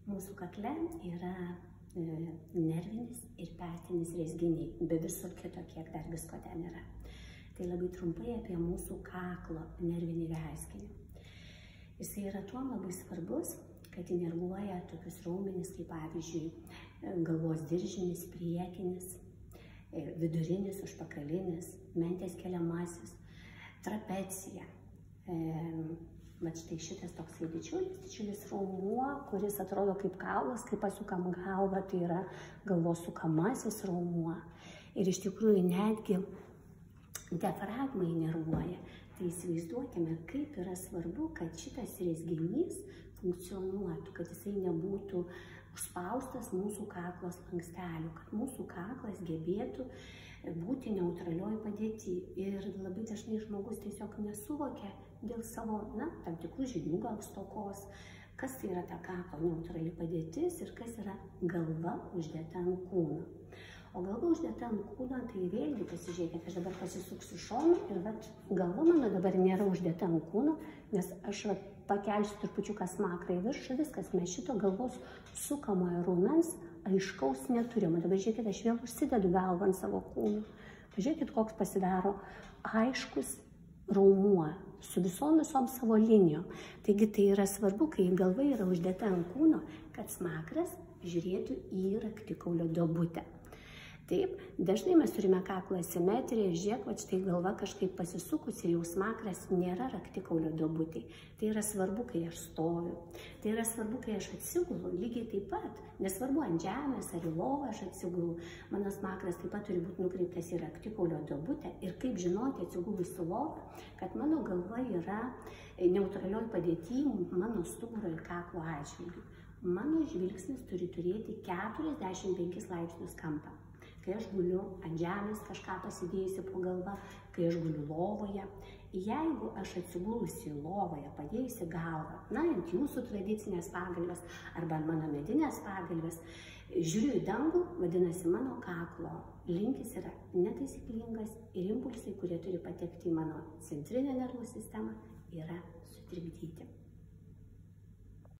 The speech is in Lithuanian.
Mūsų kakle yra nervinis ir petinis rezginiai, be viso kito, kiek dar visko ten yra. Tai labai trumpai apie mūsų kaklo nervinį rezginį. Jisai yra tuo labai svarbus, kad inervuoja tokius raumenis, kaip pavyzdžiui galvos diržinis, priekinis, vidurinis, užpakalinis, mentės keliamasis, trapecija. Bet štai šitas toksai didžiulis raumuo, kuris atrodo kaip kaulas, kai pasukam galvą, tai yra galvos sukamasis raumuo. Ir iš tikrųjų netgi diafragma inervuoja. Tai įsivaizduokime, kaip yra svarbu, kad šitas rezginys funkcionuotų, kad jisai nebūtų užspaustas mūsų kaklo slankstelių, kad mūsų kaklas gebėtų būti neutralioj padėty. Ir labai dažnai žmogus tiesiog nesuvokia dėl savo, tam tikrų žinių gal stokos, kas tai yra ta kaklo neutrali padėtis ir kas yra galva uždėta ant kūno. O galva uždėta ant kūno, tai vėlgi pasižiūrėkite, aš dabar pasisuksiu šonu ir galva mano dabar nėra uždėta ant kūno, nes aš pakelsiu trupučiuką smakrą į viršų, viskas, mes šito galvos sukamojo raumens aiškaus neturime. Dabar žiūrėkite, aš vėl užsidedu galvą ant savo kūno. Pažiūrėkite, koks pasidaro aiškus raumuo su visom savo linijom. Taigi tai yra svarbu, kai galva yra uždėta ant kūno, kad smakras žiūrėtų į raktikaulio duobutę. Taip, dažnai mes turime kaklo asimetriją, žiūrėk, štai galva kažkaip pasisukus ir jau smakras nėra raktikaulio duobutėj. Tai yra svarbu, kai aš stoviu. Tai yra svarbu, kai aš atsigulu, lygiai taip pat. Nesvarbu, ant žemės ar į lovą aš atsigulu. Mano smakras taip pat turi būti nukreiptas į raktikaulio duobutę. Ir kaip žinoti atsigulus į lovą, kad mano galva yra neutralioj padėty mano stuburo ir kaklo atžvilgiu. Mano žvilgsnis turi turėti 45 laipsnius kampą. Kai aš guliu ant žemės kažką pasidėjusi po galvą, kai aš guliu lovoje. Jeigu aš atsigulusi lovoje, padėjusi galvą, ant jūsų tradicinės pagalvės arba ant mano medinės pagalvės, žiūriu į dangų, vadinasi, mano kaklo linkis yra netaisyklingas ir impulsai, kurie turi patekti į mano centrinę nervų sistemą, yra sutrikdyti.